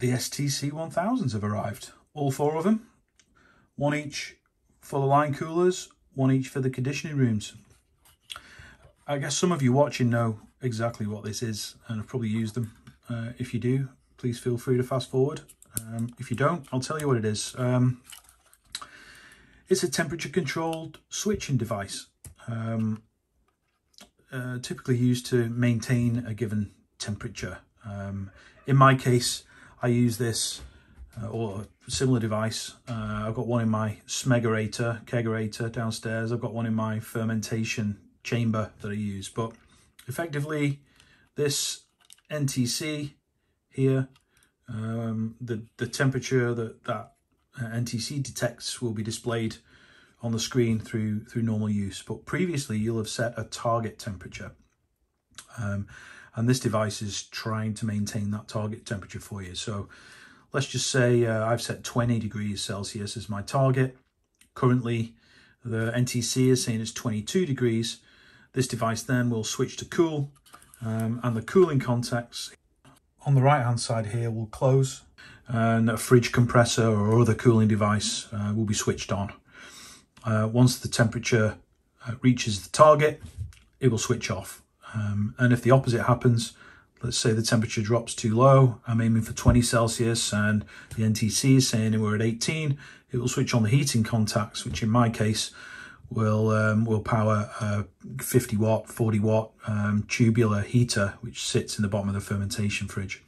the STC 1000s have arrived. All 4 of them, 1 each for the line coolers, 1 each for the conditioning rooms. I guess some of you watching know exactly what this is and have probably used them. If you do, please feel free to fast forward. If you don't, I'll tell you what it is. It's a temperature controlled switching device, typically used to maintain a given temperature. In my case, I use this or a similar device. I've got one in my smegerator, kegerator downstairs. I've got one in my fermentation chamber that I use. But effectively, this NTC here, the temperature that NTC detects will be displayed on the screen through normal use. But previously, you'll have set a target temperature. And this device is trying to maintain that target temperature for you. So let's just say I've set 20 degrees Celsius as my target. Currently, the NTC is saying it's 22 degrees. This device then will switch to cool, and the cooling contacts on the right hand side here will close, and a fridge compressor or other cooling device will be switched on. Once the temperature reaches the target, it will switch off. And if the opposite happens, let's say the temperature drops too low, I'm aiming for 20 Celsius and the NTC is saying we're at 18, it will switch on the heating contacts, which in my case will power a 50 watt, 40 watt tubular heater, which sits in the bottom of the fermentation fridge.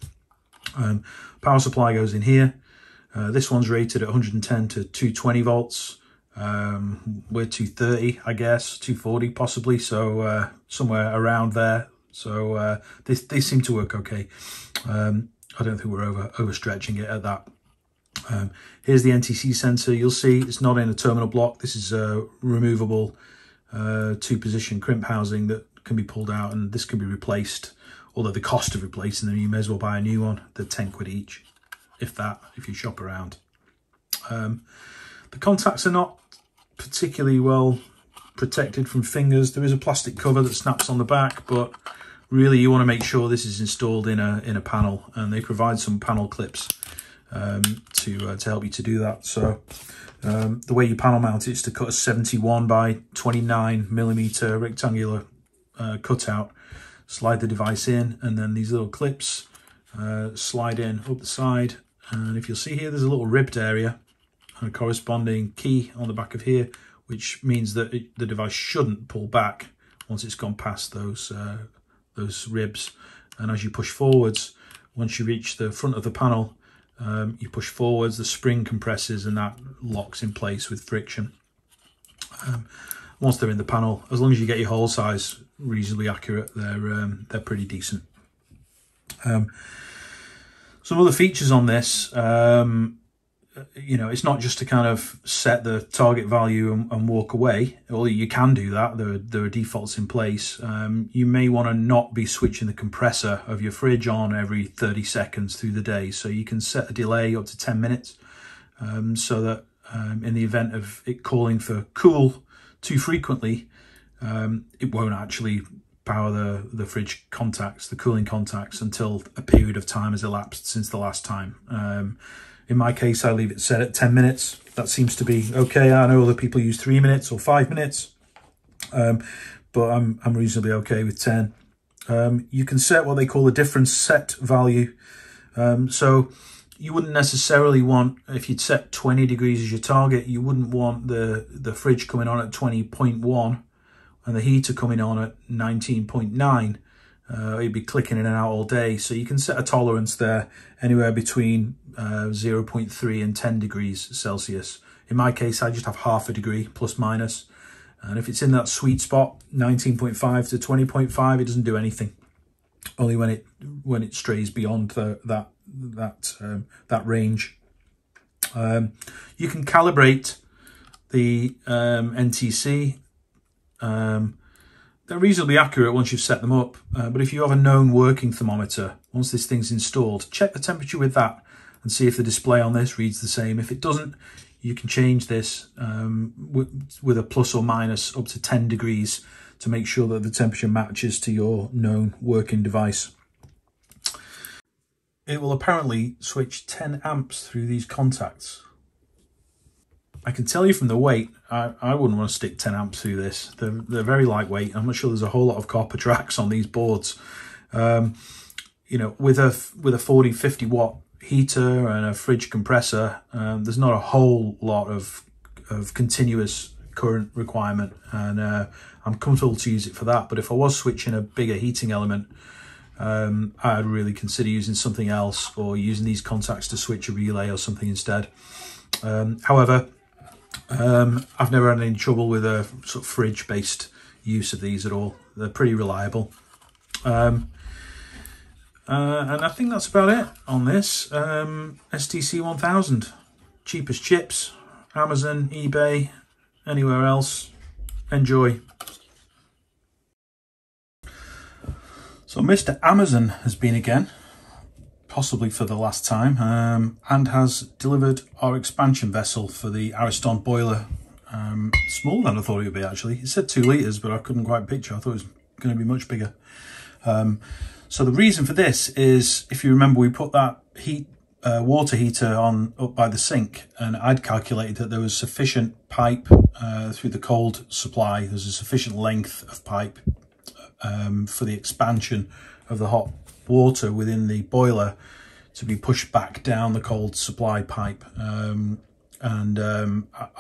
Power supply goes in here. This one's rated at 110 to 220 volts. We're 230, I guess, 240 possibly, so somewhere around there. So they seem to work okay. I don't think we're overstretching it at that. Here's the NTC sensor. You'll see it's not in a terminal block. This is a removable 2-position crimp housing that can be pulled out, and this can be replaced. Although the cost of replacing them, you may as well buy a new one. They're 10 quid each, if that, if you shop around. The contacts are not particularly well protected from fingers. There is a plastic cover that snaps on the back, but really you want to make sure this is installed in a panel, and they provide some panel clips to help you to do that. So the way you panel mount it is to cut a 71 by 29 millimeter rectangular cutout, slide the device in, and then these little clips slide in up the side. And if you'll see here, there's a little ribbed area and a corresponding key on the back of here, which means that the device shouldn't pull back once it's gone past those ribs. And as you push forwards, once you reach the front of the panel, you push forwards, the spring compresses, and that locks in place with friction. Once they're in the panel, as long as you get your hole size reasonably accurate, they're pretty decent. Some other features on this, you know, it's not just to kind of set the target value and walk away. Although you can do that, there are defaults in place. You may want to not be switching the compressor of your fridge on every 30 seconds through the day. So you can set a delay up to 10 minutes so that in the event of it calling for cool too frequently, it won't actually power the fridge contacts, the cooling contacts, until a period of time has elapsed since the last time. In my case, I leave it set at 10 minutes. That seems to be okay. I know other people use 3 minutes or 5 minutes, but I'm reasonably okay with 10. You can set what they call a difference set value. So you wouldn't necessarily want, if you'd set 20 degrees as your target, you wouldn't want the fridge coming on at 20.1 and the heater coming on at 19.9. You'd be clicking in and out all day. So you can set a tolerance there anywhere between 0.3 and 10 degrees Celsius. In my case, I just have half a degree plus minus. And if it's in that sweet spot, 19.5 to 20.5, it doesn't do anything. Only when it strays beyond that range. You can calibrate the NTC. They're reasonably accurate once you've set them up, but if you have a known working thermometer, once this thing's installed, check the temperature with that and see if the display on this reads the same. If it doesn't, you can change this with a plus or minus up to 10 degrees to make sure that the temperature matches to your known working device. it will apparently switch 10 amps through these contacts. I can tell you from the weight, I wouldn't want to stick 10 amps through this. They're very lightweight. I'm not sure there's a whole lot of copper tracks on these boards. You know, with a 40, 50 watt heater and a fridge compressor, there's not a whole lot of continuous current requirement, and I'm comfortable to use it for that. But if I was switching a bigger heating element, I'd really consider using something else, or using these contacts to switch a relay or something instead. However, I've never had any trouble with a sort of fridge based use of these at all. They're pretty reliable. And I think that's about it on this Ntc 1000. Cheapest chips, Amazon, eBay, anywhere else. Enjoy. So Mr. Amazon has been again, possibly for the last time, and has delivered our expansion vessel for the Ariston boiler. Smaller than I thought it would be, actually. It said 2 litres, but I couldn't quite picture. I thought it was going to be much bigger. So the reason for this is, if you remember, we put that water heater on up by the sink, and I'd calculated that there was sufficient pipe through the cold supply. There's a sufficient length of pipe for the expansion of the hot water within the boiler to be pushed back down the cold supply pipe. I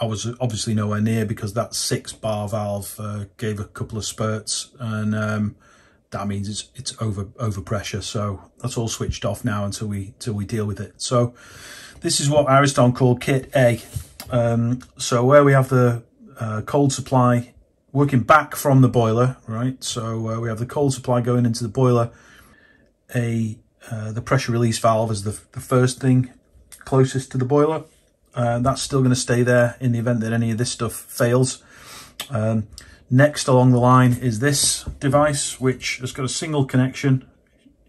was obviously nowhere near, because that 6-bar valve gave a couple of spurts, and that means it's over pressure. So that's all switched off now until we deal with it. So this is what Ariston called Kit A. So where we have the cold supply working back from the boiler, right? So we have the cold supply going into the boiler. The pressure release valve is the first thing closest to the boiler. That's still going to stay there in the event that any of this stuff fails. Next along the line is this device, which has got a single connection,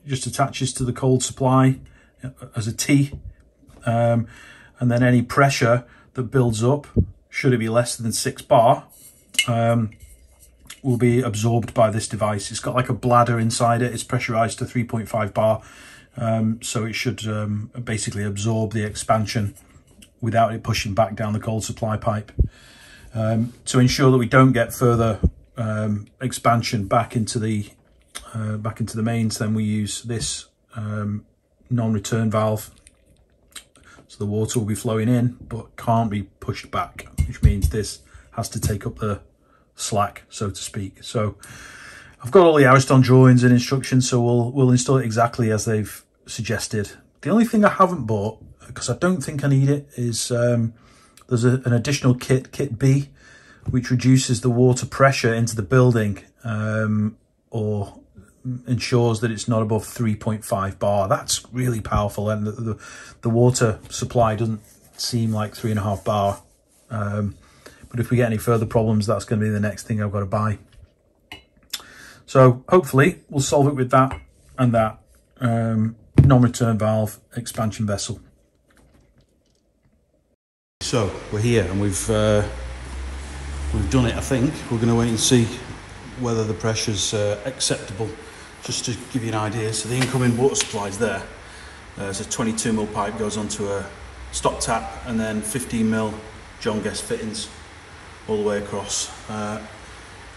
just attaches to the cold supply as a T, and then any pressure that builds up, should it be less than 6 bar, will be absorbed by this device. It's got like a bladder inside it. It's pressurized to 3.5 bar, so it should basically absorb the expansion without it pushing back down the cold supply pipe. To ensure that we don't get further expansion back into the mains, then we use this non-return valve. So the water will be flowing in, but can't be pushed back, which means this has to take up the slack, so to speak. So I've got all the Ariston drawings and instructions, so we'll install it exactly as they've suggested. The only thing I haven't bought, because I don't think I need it, is there's an additional kit B, which reduces the water pressure into the building, or ensures that it's not above 3.5 bar. That's really powerful, and the water supply doesn't seem like 3.5 bar. But if we get any further problems, that's going to be the next thing I've got to buy. So hopefully we'll solve it with that and that non-return valve expansion vessel. So we're here and we've done it. I think we're going to wait and see whether the pressure's acceptable. Just to give you an idea, so the incoming water supply is there. There's a 22mm pipe goes onto a stop tap, and then 15mm John Guest fittings all the way across. I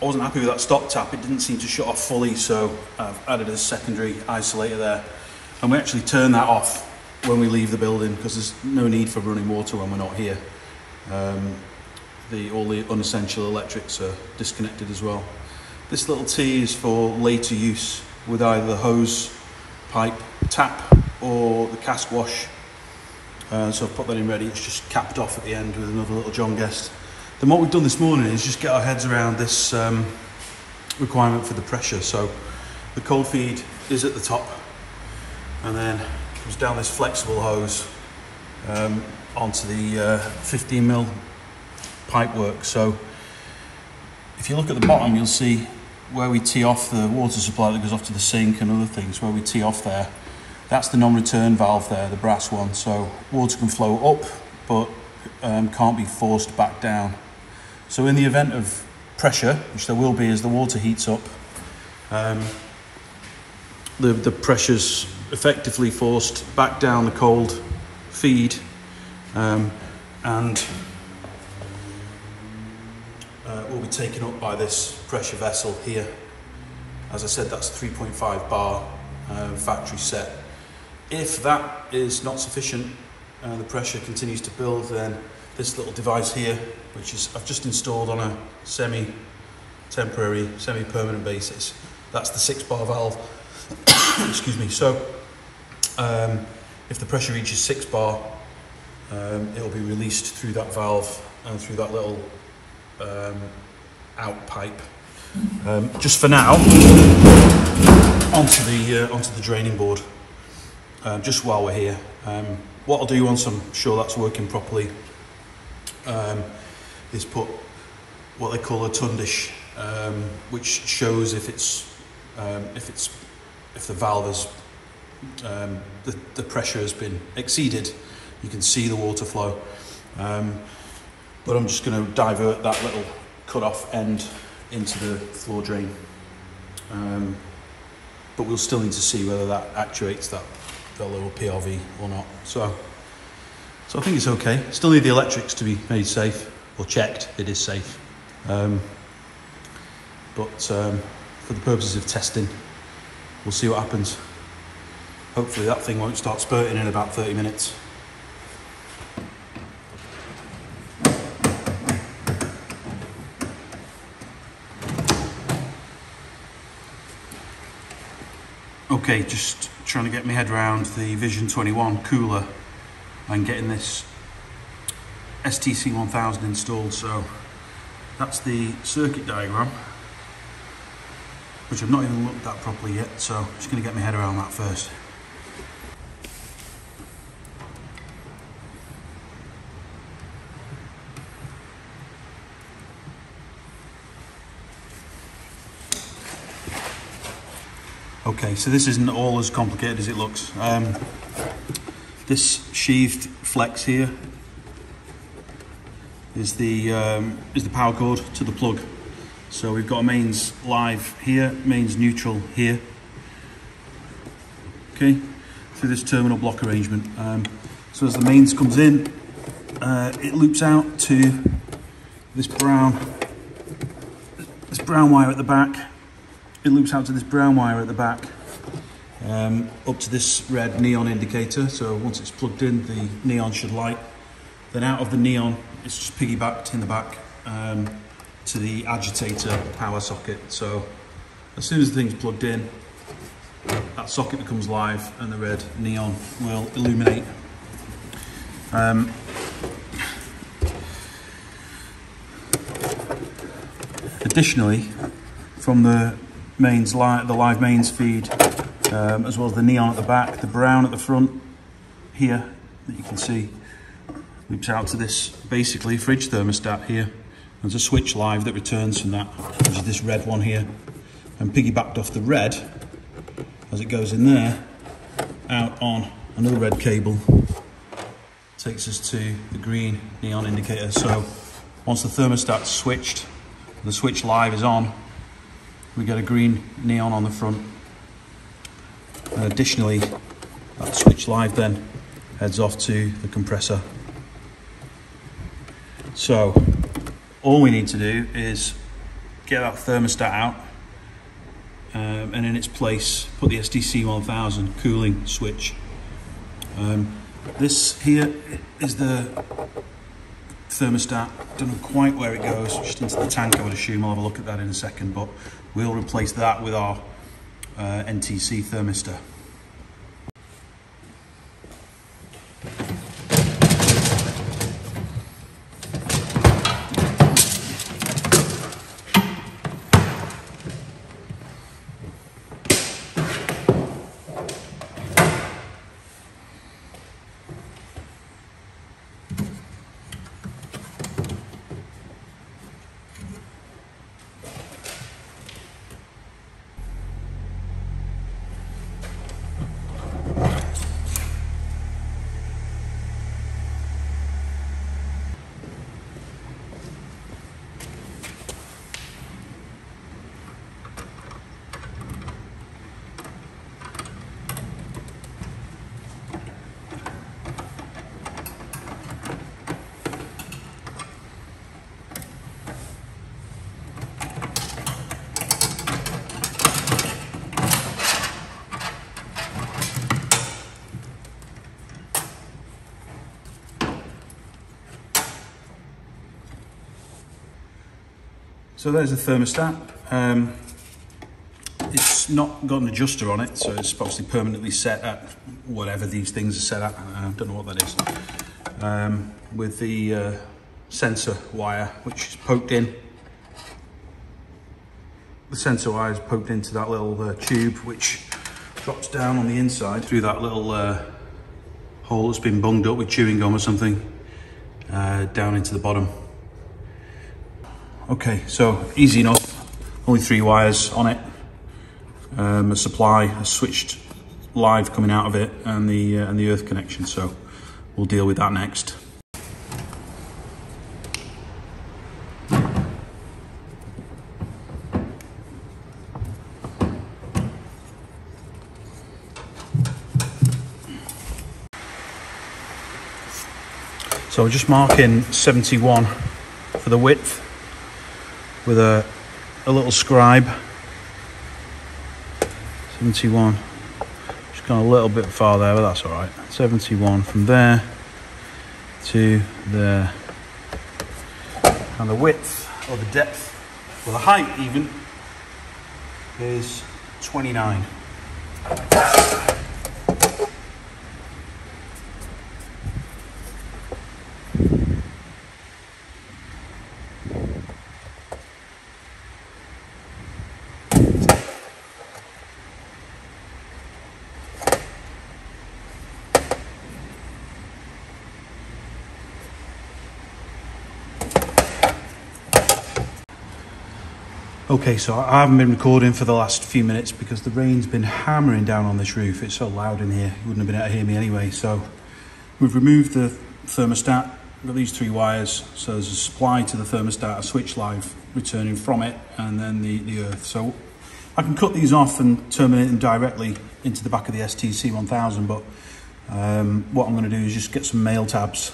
wasn't happy with that stop tap. It didn't seem to shut off fully, so I've added a secondary isolator there, and we actually turn that off when we leave the building, because there's no need for running water when we're not here. All the unessential electrics are disconnected as well. This little T is for later use with either the hose pipe tap or the cask wash. So I've put that in ready. It's just capped off at the end with another little John Guest. Then what we've done this morning is just get our heads around this requirement for the pressure. So the cold feed is at the top, and then comes down this flexible hose onto the 15mm pipe work. So if you look at the bottom, you'll see where we tee off the water supply that goes off to the sink and other things, where we tee off there. That's the non-return valve there, the brass one. So water can flow up, but can't be forced back down. So in the event of pressure, which there will be as the water heats up, the pressure's effectively forced back down the cold feed, and will be taken up by this pressure vessel here. As I said, that's 3.5 bar factory set. If that is not sufficient, the pressure continues to build, then this little device here, which is I've just installed on a semi-temporary, semi-permanent basis, that's the 6 bar valve. Excuse me. So if the pressure reaches 6 bar, it'll be released through that valve and through that little out pipe. Just for now, onto the draining board. Just while we're here, what I'll do once I'm sure that's working properly is put what they call a tundish, which shows if the valve has the pressure has been exceeded. You can see the water flow, but I'm just going to divert that little cut-off end into the floor drain, but we'll still need to see whether that actuates that little PRV or not. So I think it's okay. Still need the electrics to be made safe or checked. It is safe, but for the purposes of testing, we'll see what happens. Hopefully that thing won't start spurting in about 30 minutes. Okay, just trying to get my head around the Vision 21 cooler and getting this Ntc 1000 installed. So that's the circuit diagram, which I've not even looked at properly yet, so I'm just going to get my head around that first. Okay, so this isn't all as complicated as it looks. This sheathed flex here is the power cord to the plug. So we've got a mains live here, mains neutral here. Okay, through this terminal block arrangement. So as the mains comes in, it loops out to this brown wire at the back. It loops out to this brown wire at the back, up to this red neon indicator. So once it's plugged in, the neon should light. Then out of the neon, it's just piggybacked in the back to the agitator power socket. So as soon as the thing's plugged in, that socket becomes live and the red neon will illuminate. Additionally, from the live mains feed, as well as the neon at the back, the brown at the front here that you can see loops out to this basically fridge thermostat here. There's a switch live that returns from that, which is this red one here, and piggybacked off the red as it goes in there, out on another red cable, takes us to the green neon indicator. So once the thermostat's switched, the switch live is on, we get a green neon on the front. And additionally, that switch live then heads off to the compressor. So all we need to do is get that thermostat out, and in its place put the Ntc 1000 cooling switch. This here is the thermostat. Don't know quite where it goes, just into the tank I would assume. I'll have a look at that in a second, but we'll replace that with our Ntc thermistor. So there's the thermostat. It's not got an adjuster on it, so it's obviously permanently set at whatever these things are set at. I don't know what that is. With the sensor wire, which is poked in. The sensor wire is poked into that little tube, which drops down on the inside through that little hole that's been bunged up with chewing gum or something, down into the bottom. Okay, so easy enough. Only 3 wires on it. A supply, a switched live coming out of it, and the earth connection. So we'll deal with that next. So we're just marking 71 for the width with a little scribe. 71, just gone a little bit far there, but that's all right. 71 from there to there. And the width, or the depth, or the height even, is 29. Okay, so I haven't been recording for the last few minutes because the rain's been hammering down on this roof. It's so loud in here, you wouldn't have been able to hear me anyway. So we've removed the thermostat, got these 3 wires. So there's a supply to the thermostat, a switch live returning from it, and then the earth. So I can cut these off and terminate them directly into the back of the Ntc 1000, but what I'm going to do is just get some male tabs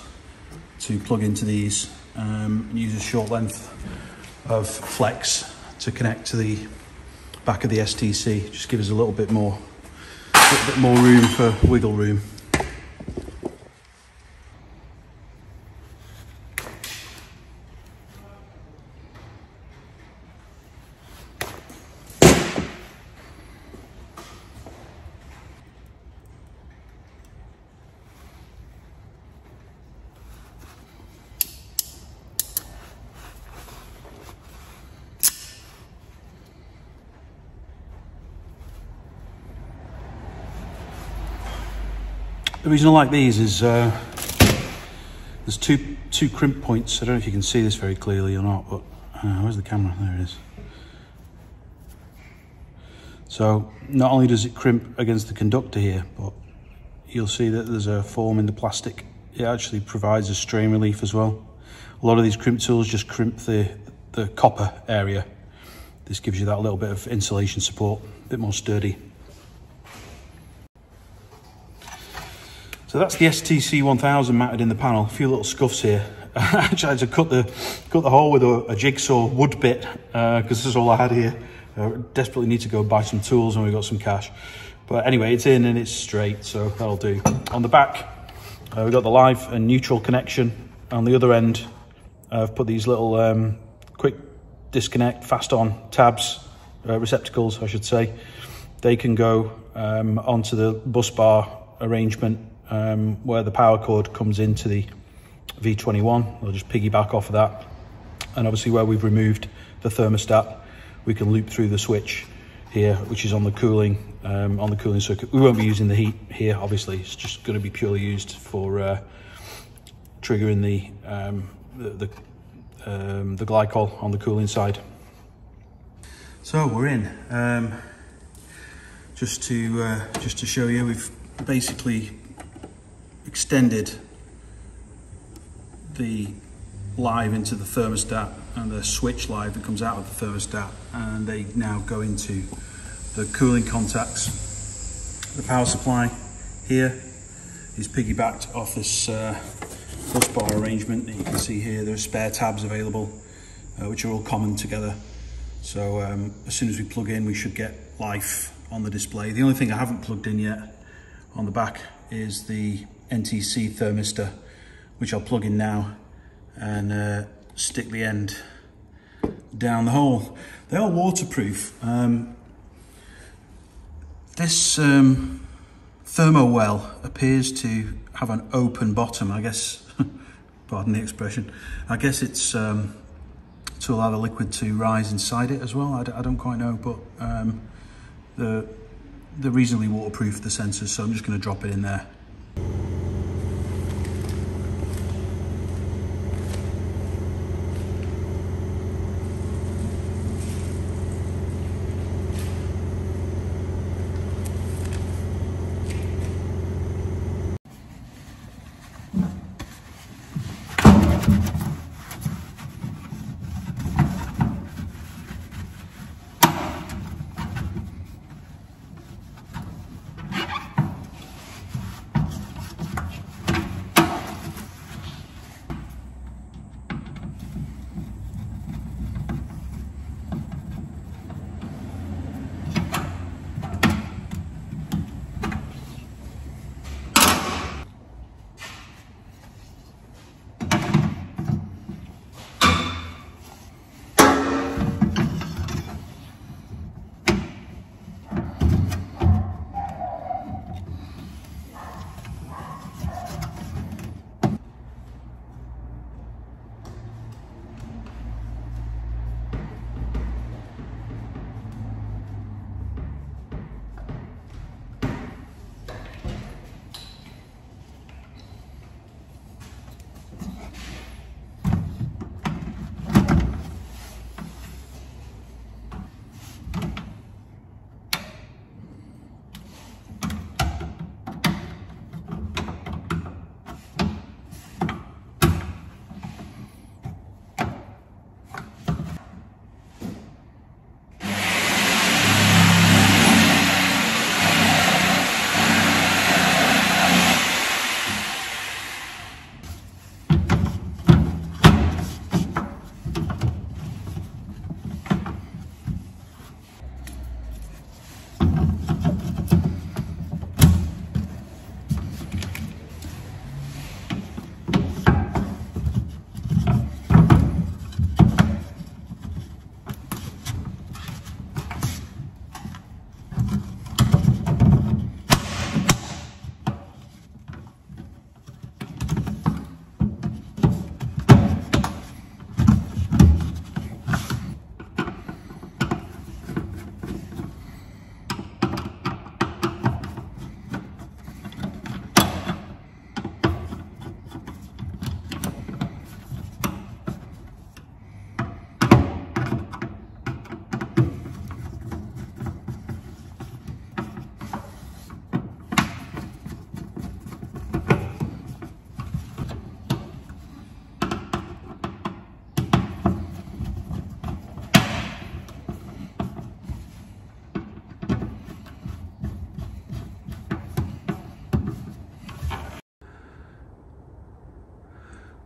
to plug into these, and use a short length of flex to connect to the back of the STC. Just give us a little bit more room for wiggle room. The reason I like these is there's two crimp points. I don't know if you can see this very clearly or not, but where's the camera? There it is. So not only does it crimp against the conductor here, but you'll see that there's a form in the plastic. It actually provides a strain relief as well. A lot of these crimp tools just crimp the copper area. This gives you that little bit of insulation support, a bit more sturdy. So that's the Ntc 1000 mounted in the panel. A few little scuffs here. Actually, I had to cut the hole with a jigsaw wood bit because this is all I had here. Desperately need to go buy some tools when we've got some cash. But anyway, it's in and it's straight, so that'll do. On the back, we've got the live and neutral connection. On the other end, I've put these little quick disconnect, fast on tabs, receptacles, I should say. They can go onto the bus bar arrangement where the power cord comes into the V21. We'll just piggyback off of that. And obviously where we've removed the thermostat, we can loop through the switch here, which is on the cooling circuit. We won't be using the heat here, obviously. It's just going to be purely used for triggering the glycol on the cooling side. So we're in. Just to show you, we've basically extended the live into the thermostat and the switch live that comes out of the thermostat, and they now go into the cooling contacts. The power supply here is piggybacked off this bus bar arrangement that you can see here. There are spare tabs available which are all common together, so as soon as we plug in we should get life on the display. The only thing I haven't plugged in yet on the back is the Ntc thermistor, which I'll plug in now and stick the end down the hole. They are waterproof. This thermo well appears to have an open bottom, I guess, pardon the expression. I guess it's to allow the liquid to rise inside it as well. I don't quite know, but they're reasonably waterproof, the sensors, so I'm just going to drop it in there.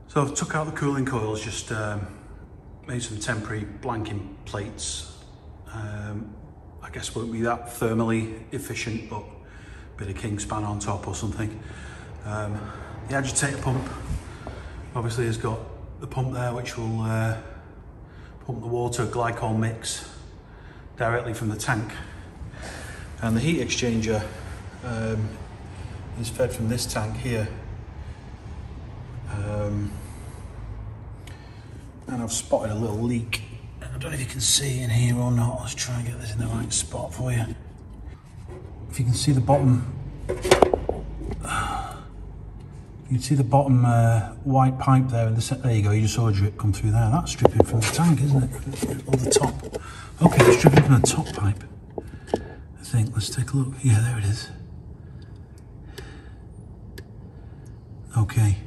So I've took out the cooling coils, just made some temporary blanking plates. I guess won't be that thermally efficient, but a bit of king span on top or something. The agitator pump obviously has got the pump there which will pump the water glycol mix directly from the tank. And the heat exchanger is fed from this tank here. And I've spotted a little leak. I don't know if you can see in here or not. Let's try and get this in the right spot for you. If you can see the bottom, you can see the bottom white pipe there. There you go, you just saw a drip come through there. That's dripping from the tank, isn't it? Or the top. Okay, it's dripping from the top pipe, I think. Let's take a look. Yeah, there it is. Okay.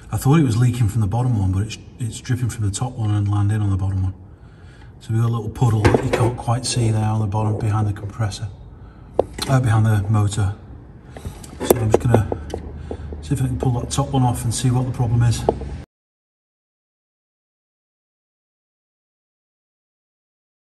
I thought it was leaking from the bottom one, but it's dripping from the top one and landing on the bottom one. So we've got a little puddle that you can't quite see there on the bottom behind the compressor, behind the motor. So I'm just gonna see if I can pull that top one off and see what the problem is.